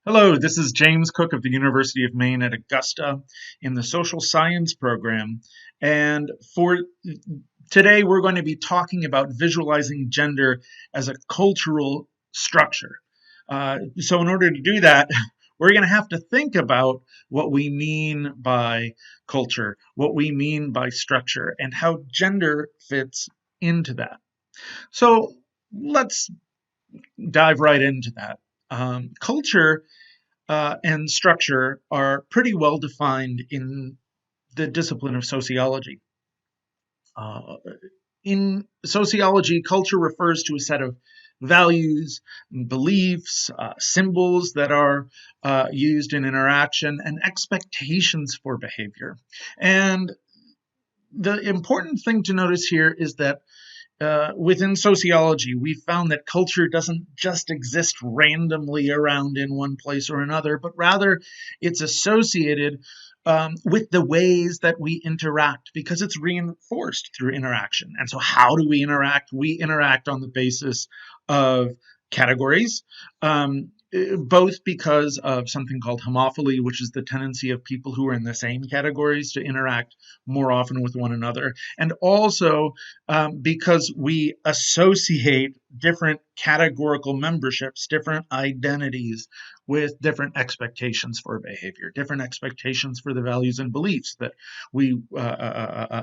Hello, this is James Cook of the University of Maine at Augusta in the social science program. And for today, we're going to be talking about visualizing gender as a cultural structure. So, in order to do that, we're going to have to think about what we mean by culture, what we mean by structure, and how gender fits into that. So, let's dive right into that. Culture and structure are pretty well defined in the discipline of sociology. Uh, in sociology, culture refers to a set of values, beliefs, symbols that are used in interaction, and expectations for behavior. And the important thing to notice here is that within sociology, we found that culture doesn't just exist randomly around in one place or another, but rather it's associated with the ways that we interact because it's reinforced through interaction. And so, how do we interact? We interact on the basis of categories. Both because of something called homophily, which is the tendency of people who are in the same categories to interact more often with one another, and also because we associate different categorical memberships, different identities, with different expectations for behavior, different expectations for the values and beliefs that we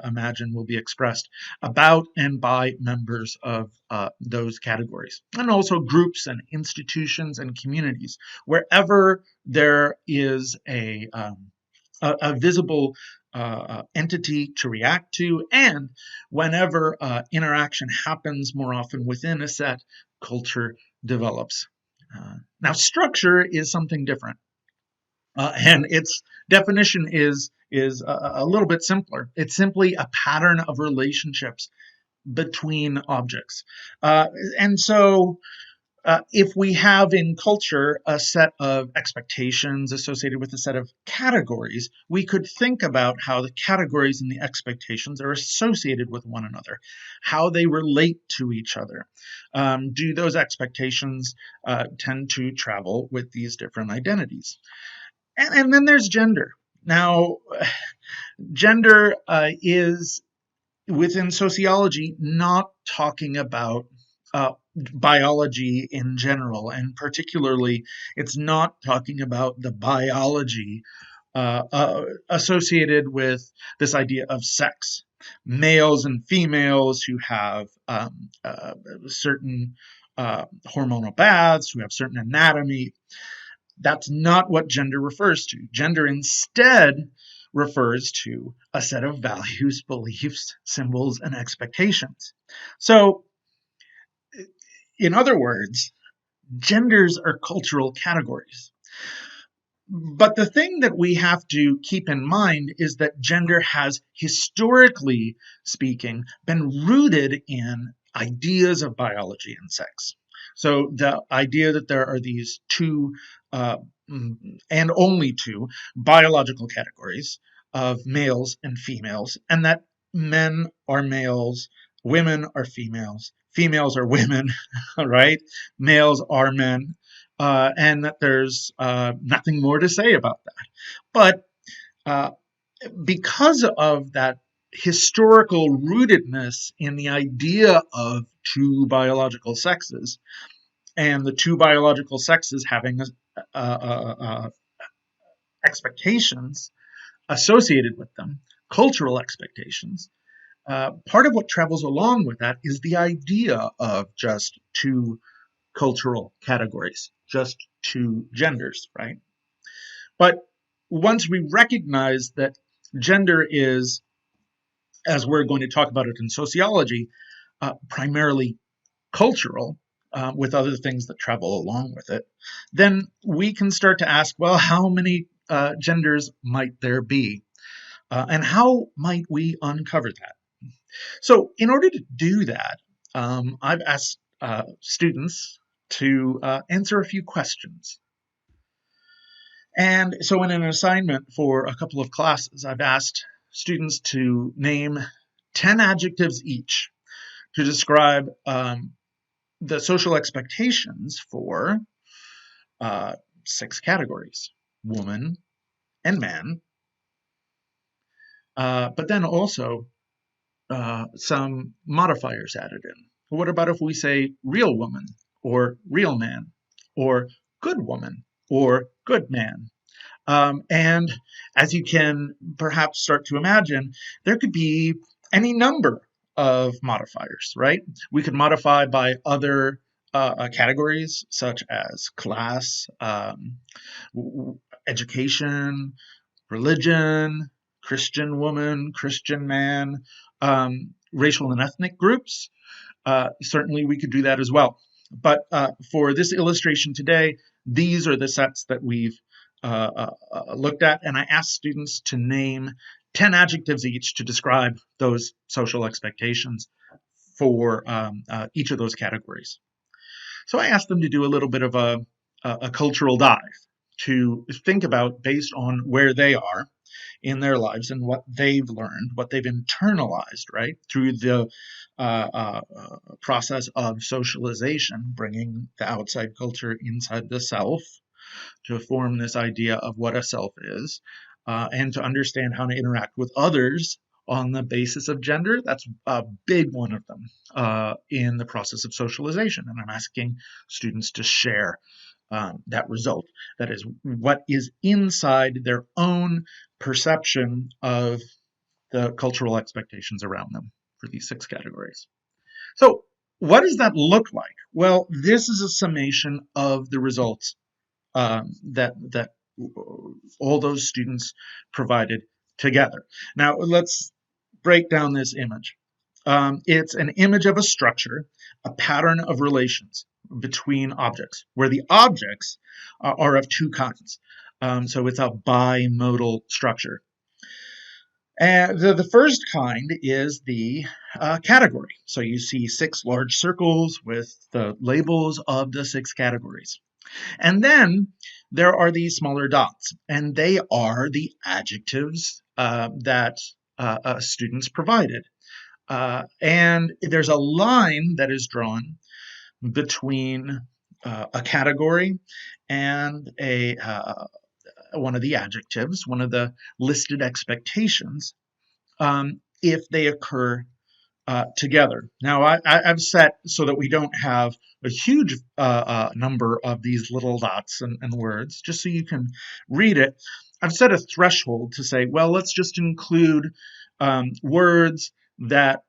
imagine will be expressed about and by members of those categories. And also groups and institutions and communities. Wherever there is a visible entity to react to, and whenever interaction happens more often within a set, culture develops. Now, structure is something different, and its definition is a little bit simpler. It's simply a pattern of relationships between objects, and so if we have in culture a set of expectations associated with a set of categories, we could think about how the categories and the expectations are associated with one another, how they relate to each other. Do those expectations tend to travel with these different identities? And then there's gender. Now, gender is within sociology not talking about biology in general, and particularly, it's not talking about the biology associated with this idea of sex. Males and females who have certain hormonal baths, who have certain anatomy. That's not what gender refers to. Gender instead refers to a set of values, beliefs, symbols, and expectations. So, in other words, genders are cultural categories. But the thing that we have to keep in mind is that gender has, historically speaking, been rooted in ideas of biology and sex. So the idea that there are these two, and only two, biological categories of males and females, and that men are males, women are females, females are women, right? Males are men, and that there's nothing more to say about that. But uh, because of that historical rootedness in the idea of two biological sexes, and the two biological sexes having expectations associated with them, cultural expectations, part of what travels along with that is the idea of just two cultural categories, just two genders, right? But once we recognize that gender is, as we're going to talk about it in sociology, primarily cultural, with other things that travel along with it, then we can start to ask, well, how many genders might there be? And how might we uncover that? So, in order to do that, I've asked students to answer a few questions. And so, in an assignment for a couple of classes, I've asked students to name 10 adjectives each to describe the social expectations for 6 categories: woman and man, but then also some modifiers added in. What about if we say real woman, or real man, or good woman, or good man? And as you can perhaps start to imagine, there could be any number of modifiers, right? We could modify by other categories such as class, education, religion, Christian woman, Christian man, racial and ethnic groups. Certainly we could do that as well. But for this illustration today, these are the sets that we've looked at, and I asked students to name 10 adjectives each to describe those social expectations for each of those categories. So I asked them to do a little bit of a cultural dive to think about, based on where they are in their lives and what they've learned, what they've internalized, right, through the process of socialization, bringing the outside culture inside the self to form this idea of what a self is, and to understand how to interact with others on the basis of gender. That's a big one of them in the process of socialization. And I'm asking students to share that result. That is, what is inside their own perception of the cultural expectations around them for these 6 categories. So what does that look like? Well, this is a summation of the results that all those students provided together. Now let's break down this image. It's an image of a structure, a pattern of relations between objects, where the objects are of 2 kinds. So it's a bimodal structure. And the first kind is the category. So you see 6 large circles with the labels of the 6 categories. And then there are these smaller dots, and they are the adjectives that students provided. And there's a line that is drawn between a category and one of the adjectives, one of the listed expectations, if they occur together. Now, I've set so that we don't have a huge number of these little dots and words, just so you can read it. I've set a threshold to say, well, let's just include words that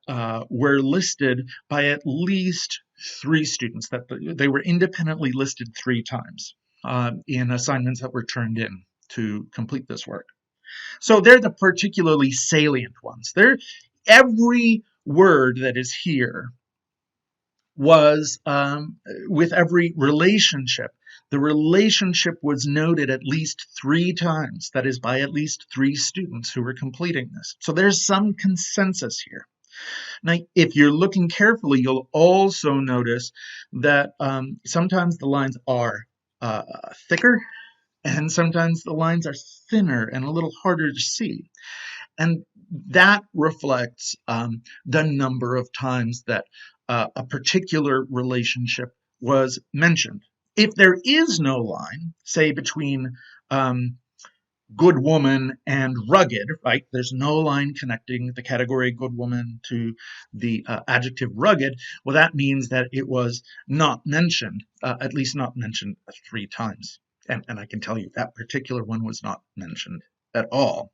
were listed by at least 3 students, that they were independently listed 3 times in assignments that were turned in to complete this work. So they're the particularly salient ones. Every word that is here was with every relationship. The relationship was noted at least 3 times, that is, by at least 3 students who were completing this. So there's some consensus here. Now, if you're looking carefully, you'll also notice that sometimes the lines are thicker, and sometimes the lines are thinner and a little harder to see. And that reflects the number of times that a particular relationship was mentioned. If there is no line, say between good woman and rugged, right? There's no line connecting the category good woman to the adjective rugged. Well, that means that it was not mentioned, at least not mentioned 3 times. And I can tell you that particular one was not mentioned at all.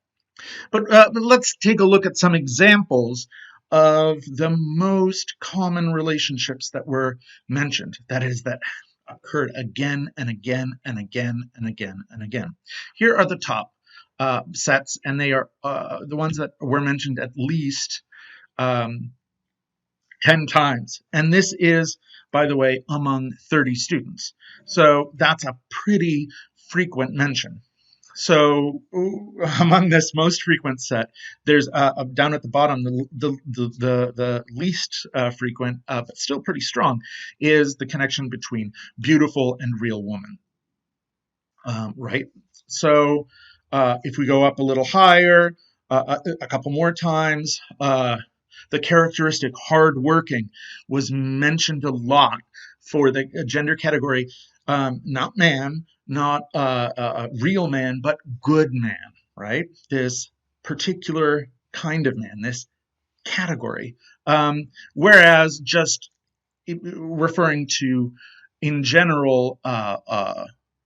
But let's take a look at some examples of the most common relationships that were mentioned. That is, that occurred again and again and again and again and again. Here are the top sets, and they are the ones that were mentioned at least 10 times. And this is, by the way, among 30 students. So that's a pretty frequent mention. So among this most frequent set, there's down at the bottom, the least frequent, but still pretty strong, is the connection between beautiful and real woman, right? So if we go up a little higher, a couple more times, the characteristic hardworking was mentioned a lot for the gender category Not man, not a real man, but good man, right? This particular kind of man, this category. Whereas just referring to, in general,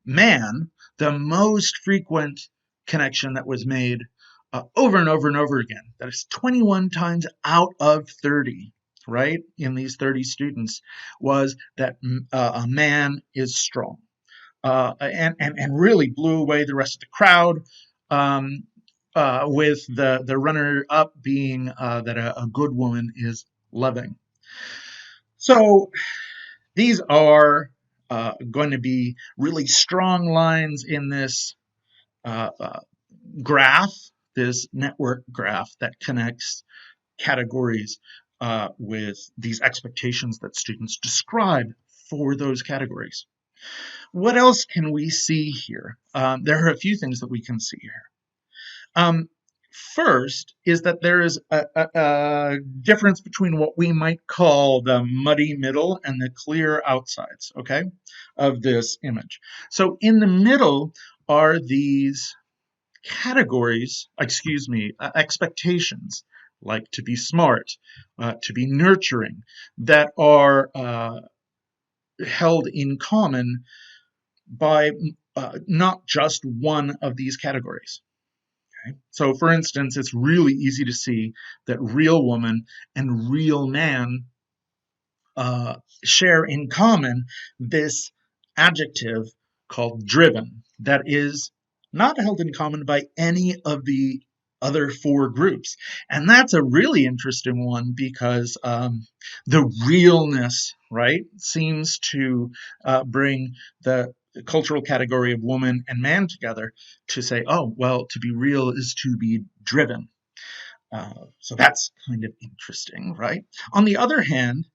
man, the most frequent connection that was made over and over and over again, that is 21 times out of 30, right, in these 30 students, was that a man is strong. And really blew away the rest of the crowd, with the runner up being that a good woman is loving. So these are going to be really strong lines in this uh, uh, graph, this network graph that connects categories with these expectations that students describe for those categories. What else can we see here? There are a few things that we can see here. First is that there is a difference between what we might call the muddy middle and the clear outsides, okay, of this image. So in the middle are these categories, expectations, like to be smart, to be nurturing, that are held in common by not just one of these categories. Okay? So, for instance, it's really easy to see that real woman and real man share in common this adjective called driven that is not held in common by any of the other four groups. And that's a really interesting one because the realness, right, seems to bring the cultural category of woman and man together to say, oh, well, to be real is to be driven. So that's kind of interesting, right? On the other hand,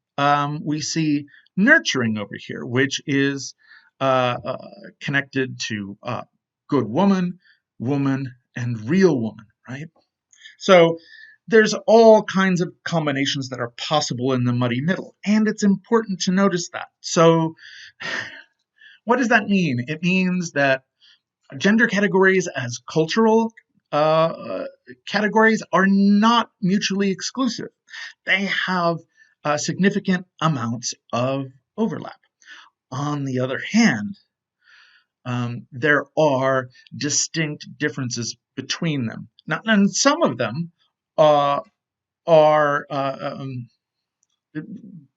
we see nurturing over here, which is connected to good woman, woman, and real woman, right? So there's all kinds of combinations that are possible in the muddy middle, and it's important to notice that. So what does that mean? It means that gender categories as cultural categories are not mutually exclusive. They have significant amounts of overlap. On the other hand, there are distinct differences between them. Now, and some of them are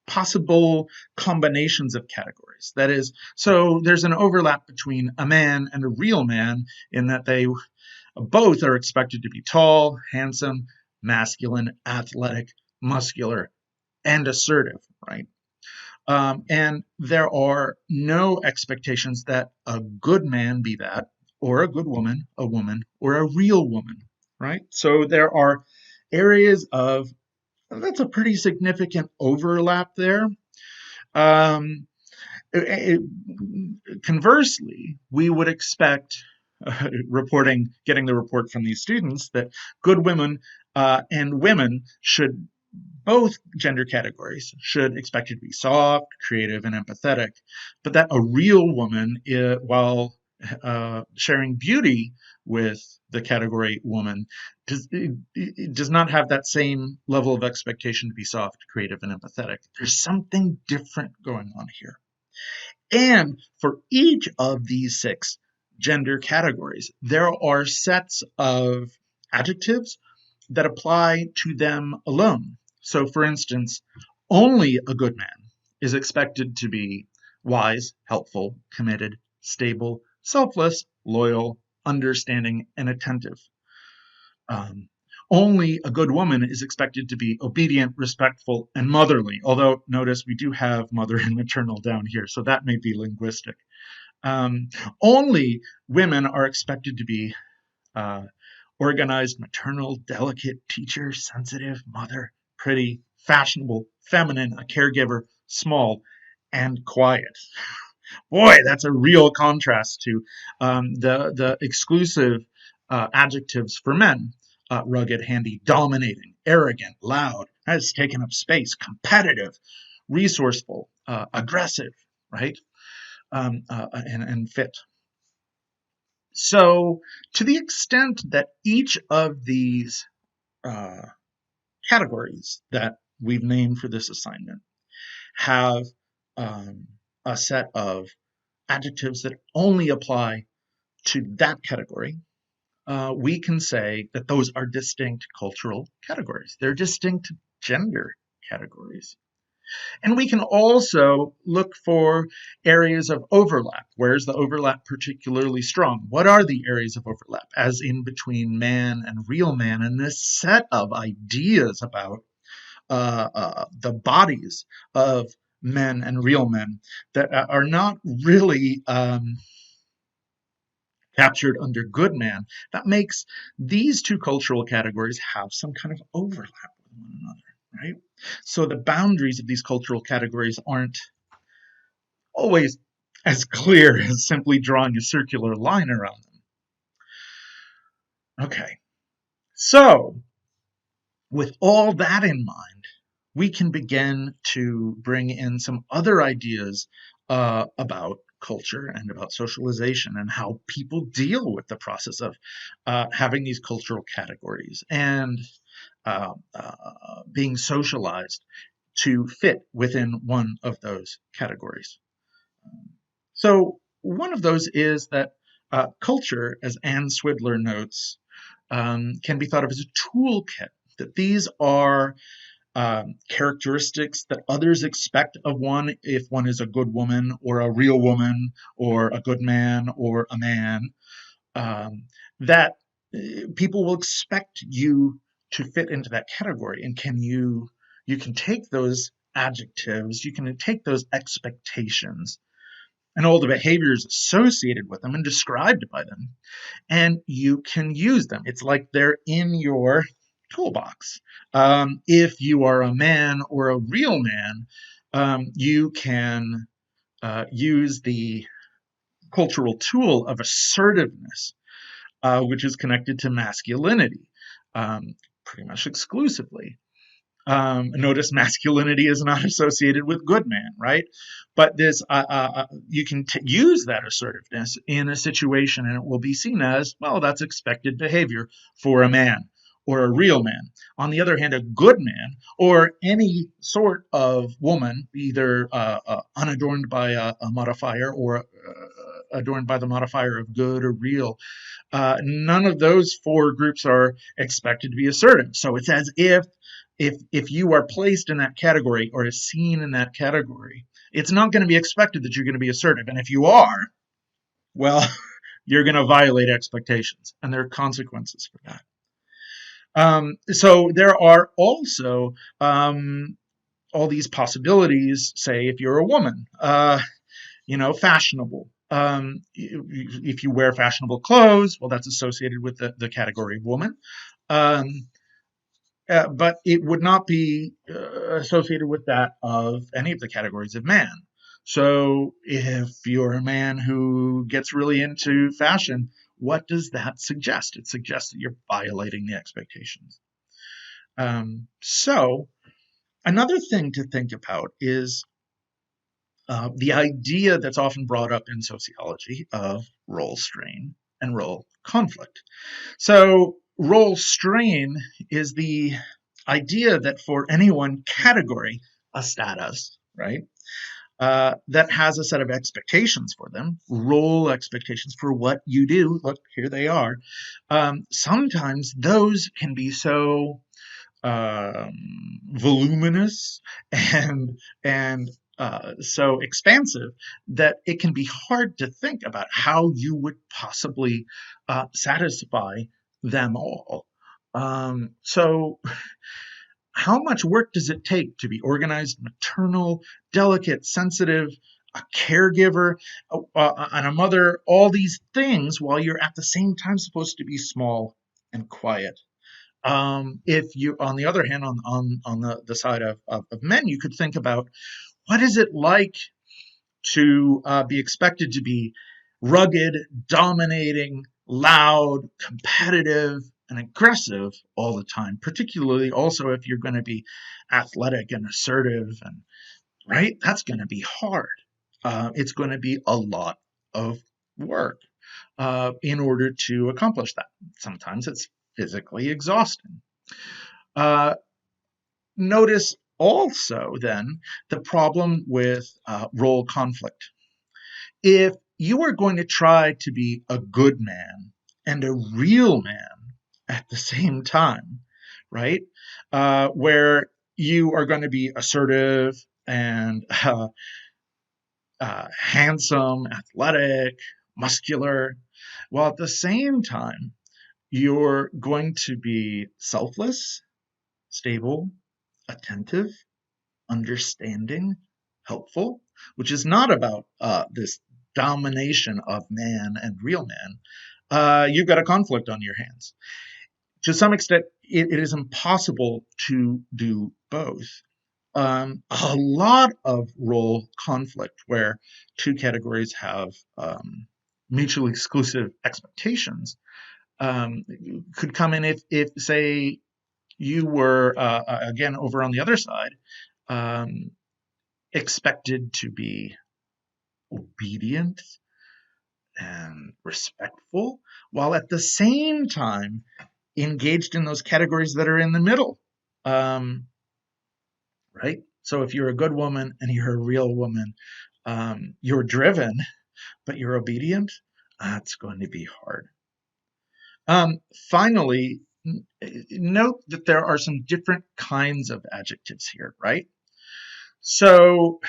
possible combinations of categories. That is, so there's an overlap between a man and a real man in that they both are expected to be tall, handsome, masculine, athletic, muscular, and assertive, right? And there are no expectations that a good man be that, or a good woman, or a real woman, right? So there are areas of, that's a pretty significant overlap there. Conversely, we would expect, getting the report from these students, that good women and women should, both gender categories should expect to be soft, creative, and empathetic, but that a real woman, while sharing beauty with the category woman, does not have that same level of expectation to be soft, creative, and empathetic. There's something different going on here. And for each of these 6 gender categories, there are sets of adjectives that apply to them alone. So, for instance, only a good man is expected to be wise, helpful, committed, stable, selfless, loyal, understanding, and attentive. Only a good woman is expected to be obedient, respectful, and motherly. Although, notice we do have mother and maternal down here, so that may be linguistic. Only women are expected to be organized, maternal, delicate, teacher, sensitive, mother, pretty, fashionable, feminine, a caregiver, small, and quiet. Boy, that's a real contrast to the exclusive adjectives for men. Rugged, handy, dominating, arrogant, loud, has taken up space, competitive, resourceful, aggressive, right? and fit. So, to the extent that each of these categories that we've named for this assignment have um, a set of adjectives that only apply to that category, we can say that those are distinct cultural categories. They're distinct gender categories. And we can also look for areas of overlap. Where's the overlap particularly strong? What are the areas of overlap, as in between man and real man? And this set of ideas about the bodies of men and real men that are not really captured under good man, that makes these two cultural categories have some kind of overlap with one another, right? So the boundaries of these cultural categories aren't always as clear as simply drawing a circular line around them. Okay, so with all that in mind, we can begin to bring in some other ideas about culture and about socialization and how people deal with the process of having these cultural categories and being socialized to fit within one of those categories. So one of those is that culture, as Anne Swidler notes, can be thought of as a toolkit, that these are characteristics that others expect of one if one is a good woman or a real woman or a good man or a man, that people will expect you to fit into that category. And you can take those adjectives, you can take those expectations and all the behaviors associated with them and described by them, and you can use them. It's like they're in your toolbox. If you are a man or a real man, you can use the cultural tool of assertiveness, which is connected to masculinity, pretty much exclusively. Notice masculinity is not associated with good man, right? But this, you can use that assertiveness in a situation, and it will be seen as, well, that's expected behavior for a man or a real man. On the other hand, a good man or any sort of woman, either unadorned by a modifier or adorned by the modifier of good or real, none of those four groups are expected to be assertive. So it's as if you are placed in that category or is seen in that category, it's not going to be expected that you're going to be assertive. And if you are, well, you're going to violate expectations, and there are consequences for that. So there are also all these possibilities. Say, if you're a woman, fashionable. If you wear fashionable clothes, well, that's associated with the category of woman. But it would not be associated with that of any of the categories of man. So if you're a man who gets really into fashion, what does that suggest? It suggests that you're violating the expectations. So another thing to think about is the idea that's often brought up in sociology of role strain and role conflict. So role strain is the idea that for any one category, a status, right, that has a set of expectations for them, role expectations for what you do. Look, here they are. Sometimes those can be so voluminous and so expansive that it can be hard to think about how you would possibly satisfy them all. So how much work does it take to be organized, maternal, delicate, sensitive, a caregiver, and a mother, all these things, while you're at the same time supposed to be small and quiet? If you, on the other hand, on the side of men, you could think about, what is it like to be expected to be rugged, dominating, loud, competitive, and aggressive all the time, particularly also if you're going to be athletic and assertive, and right, that's going to be hard. it's going to be a lot of work in order to accomplish that. Sometimes it's physically exhausting. Uh, Notice also then the problem with role conflict. If you are going to try to be a good man and a real man at the same time, right? Where you are going to be assertive and handsome, athletic, muscular, while at the same time, you're going to be selfless, stable, attentive, understanding, helpful, which is not about this domination of man and real man. You've got a conflict on your hands. To some extent, it is impossible to do both. A lot of role conflict where two categories have mutually exclusive expectations could come in if say, you were, again, over on the other side, um, expected to be obedient and respectful, while at the same time engaged in those categories that are in the middle. Um, right? So if you're a good woman and you're a real woman, you're driven, but you're obedient, that's going to be hard. Finally, note that there are some different kinds of adjectives here, right? So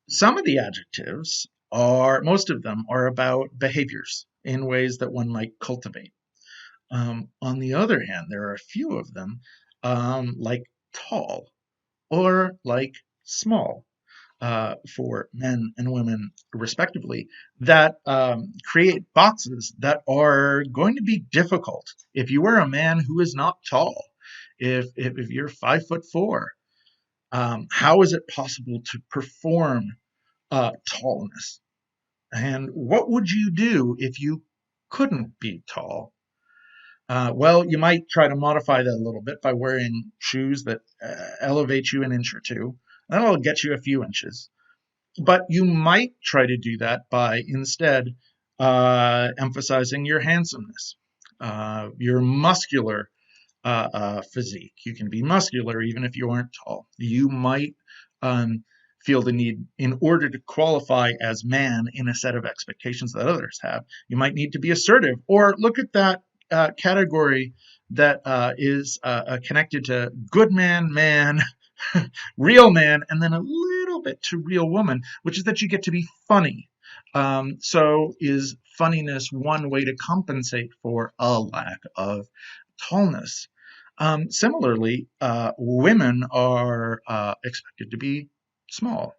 some of the adjectives most of them are about behaviors in ways that one might cultivate. On the other hand, there are a few of them, like tall or like small, for men and women, respectively, that create boxes that are going to be difficult. If you are a man who is not tall, if you're 5'4", how is it possible to perform tallness? And what would you do if you couldn't be tall? Well, you might try to modify that a little bit by wearing shoes that elevate you an inch or two. That'll get you a few inches. But you might try to do that by instead emphasizing your handsomeness, your muscular physique. You can be muscular even if you aren't tall. You might feel the need, in order to qualify as man in a set of expectations that others have, you might need to be assertive, or look at that category that is connected to good man, man, real man, and then a little bit to real woman, which is that you get to be funny. So is funniness one way to compensate for a lack of tallness? Similarly, women are expected to be small.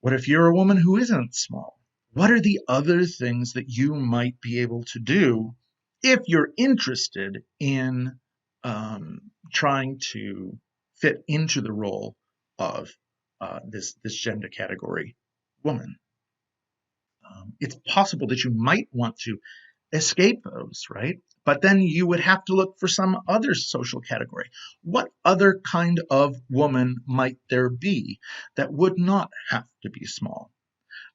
What if you're a woman who isn't small? What are the other things that you might be able to do if you're interested in trying to fit into the role of this gender category, woman? It's possible that you might want to escape those, right? But then you would have to look for some other social category. What other kind of woman might there be that would not have to be small,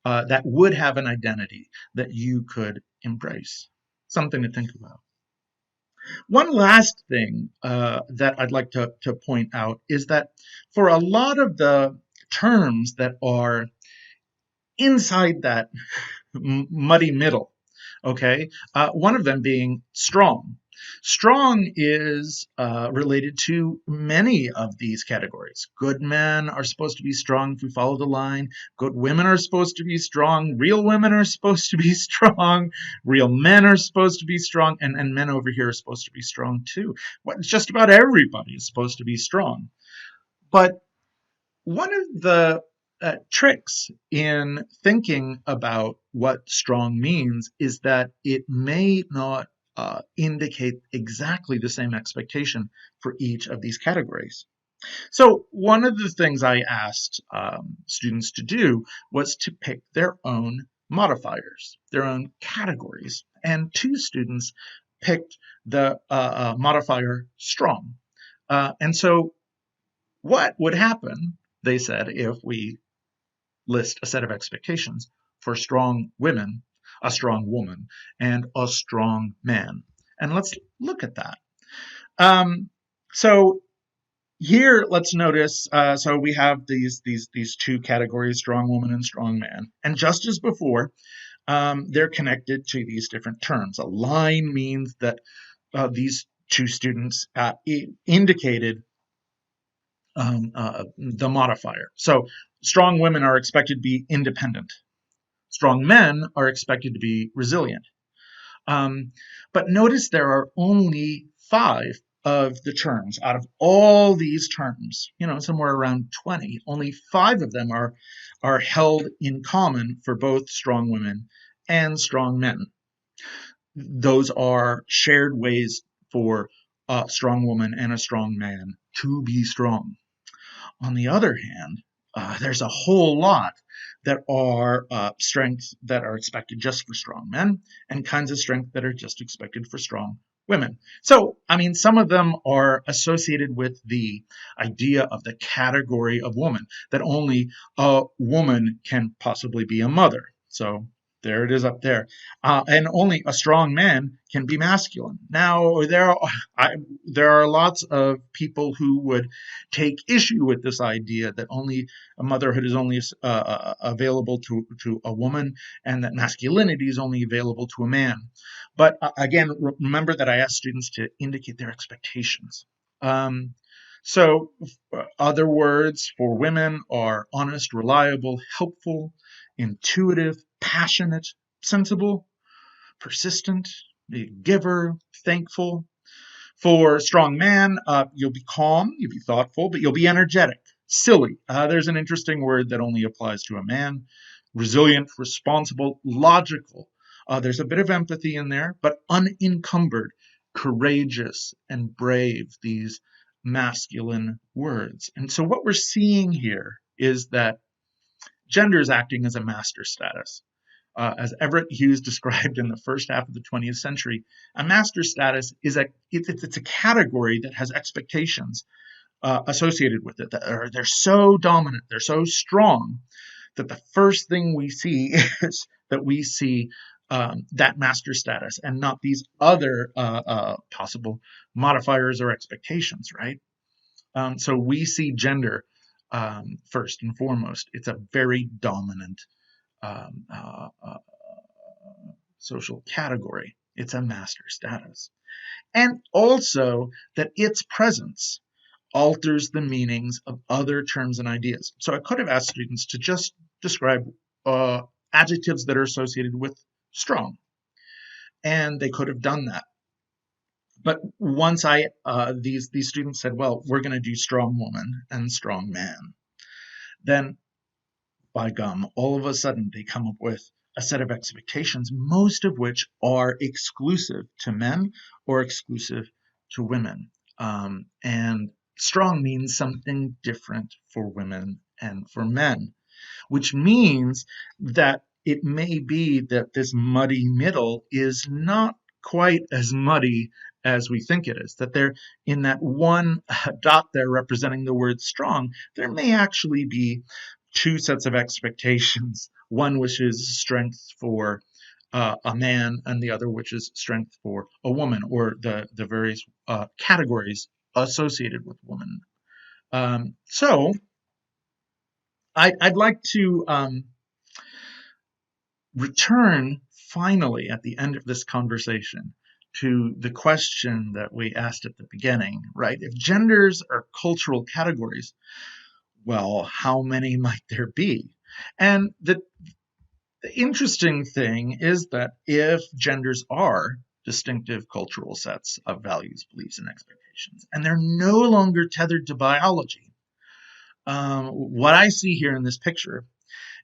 that would have an identity that you could embrace? Something to think about. One last thing that I'd like to point out is that for a lot of the terms that are inside that muddy middle, okay, one of them being strong. Strong is related to many of these categories. Good men are supposed to be strong if we follow the line. Good women are supposed to be strong. Real women are supposed to be strong. Real men are supposed to be strong. And men over here are supposed to be strong too. Just about everybody is supposed to be strong. But one of the tricks in thinking about what strong means is that it may not indicate exactly the same expectation for each of these categories. So one of the things I asked students to do was to pick their own modifiers, their own categories. And two students picked the modifier strong. And so What would happen, they said, if we list a set of expectations for strong women, a strong woman, and a strong man? And let's look at that. So here, let's notice. So we have these two categories: strong woman and strong man. And just as before, they're connected to these different terms. A line means that these two students indicated the modifier. So strong women are expected to be independent. Strong men are expected to be resilient. But notice there are only 5 of the terms out of all these terms, somewhere around 20. Only 5 of them are held in common for both strong women and strong men. Those are shared ways for a strong woman and a strong man to be strong. On the other hand, there's a whole lot that are strengths that are expected just for strong men and kinds of strength that are just expected for strong women. So, some of them are associated with the idea of the category of woman, that only a woman can possibly be a mother. So there it is up there. And only a strong man can be masculine. Now, there are lots of people who would take issue with this idea that only a motherhood is only available to a woman, and that masculinity is only available to a man. But again, remember that I asked students to indicate their expectations. So other words for women are honest, reliable, helpful, intuitive, passionate, sensible, persistent, giver, thankful. For strong man, you'll be calm, you'll be thoughtful, but you'll be energetic, silly. There's an interesting word that only applies to a man. Resilient, responsible, logical. There's a bit of empathy in there, but unencumbered, courageous, and brave, these masculine words. And so what we're seeing here is that gender is acting as a master status. As Everett Hughes described in the first half of the 20th century, a master status is it's a category that has expectations associated with it. They're so dominant, they're so strong, that the first thing we see is that we see that master status and not these other possible modifiers or expectations, right? So we see gender first and foremost. It's a very dominant social category. It's a master status. And also that its presence alters the meanings of other terms and ideas. So I could have asked students to just describe adjectives that are associated with strong, and they could have done that. But once these students said, well, we're going to do strong woman and strong man, then by gum, all of a sudden they come up with a set of expectations, most of which are exclusive to men or exclusive to women. And strong means something different for women and for men, which means that it may be that this muddy middle is not quite as muddy as we think it is, that there, in that one dot there representing the word strong, there may actually be 2 sets of expectations, one which is strength for a man and the other which is strength for a woman, or the various categories associated with woman. So I'd like to return finally at the end of this conversation to the question that we asked at the beginning, right? If genders are cultural categories, well, how many might there be? And the interesting thing is that if genders are distinctive cultural sets of values, beliefs, and expectations, and they're no longer tethered to biology, what I see here in this picture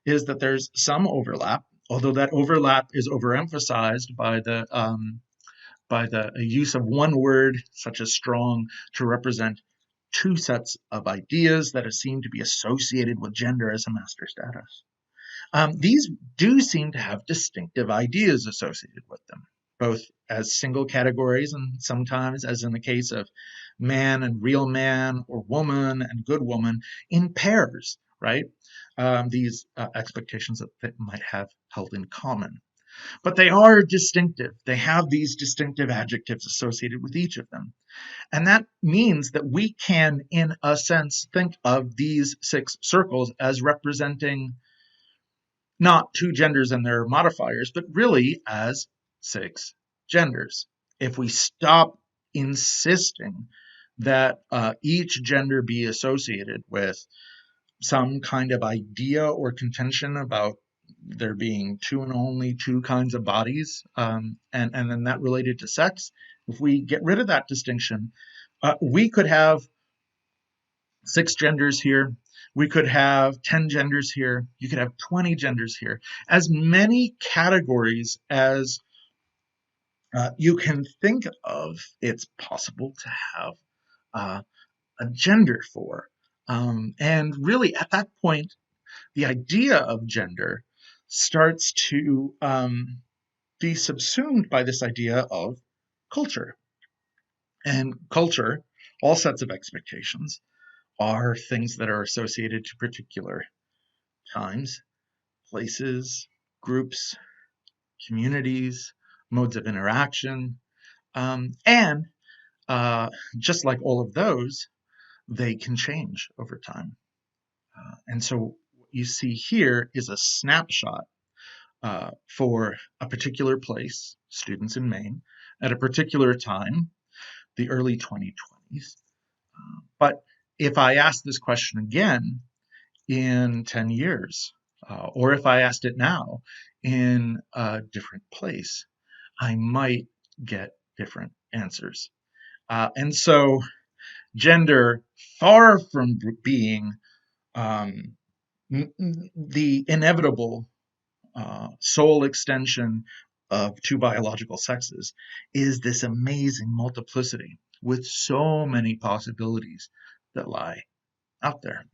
is that there's some overlap, although that overlap is overemphasized by the use of one word, such as strong, to represent 2 sets of ideas that seem to be associated with gender as a master status. These do seem to have distinctive ideas associated with them. both as single categories and sometimes, as in the case of man and real man or woman and good woman, in pairs, right? These expectations that they might have held in common. But they are distinctive. They have these distinctive adjectives associated with each of them. And that means that we can, in a sense, think of these 6 circles as representing not 2 genders and their modifiers, but really as 6 genders. If we stop insisting that each gender be associated with some kind of idea or contention about there being 2 and only 2 kinds of bodies, and then that related to sex, if we get rid of that distinction, we could have 6 genders here. We could have 10 genders here. You could have 20 genders here. As many categories as you can think of, it's possible to have a gender for. And really, at that point, the idea of gender starts to be subsumed by this idea of culture. And culture, all sets of expectations, are things that are associated to particular times, places, groups, communities, modes of interaction, and just like all of those, they can change over time. And so what you see here is a snapshot for a particular place, students in Maine, at a particular time, the early 2020s. But if I ask this question again in 10 years, or if I asked it now in a different place, I might get different answers. And so gender, far from being the inevitable sole extension of 2 biological sexes, is this amazing multiplicity with so many possibilities that lie out there.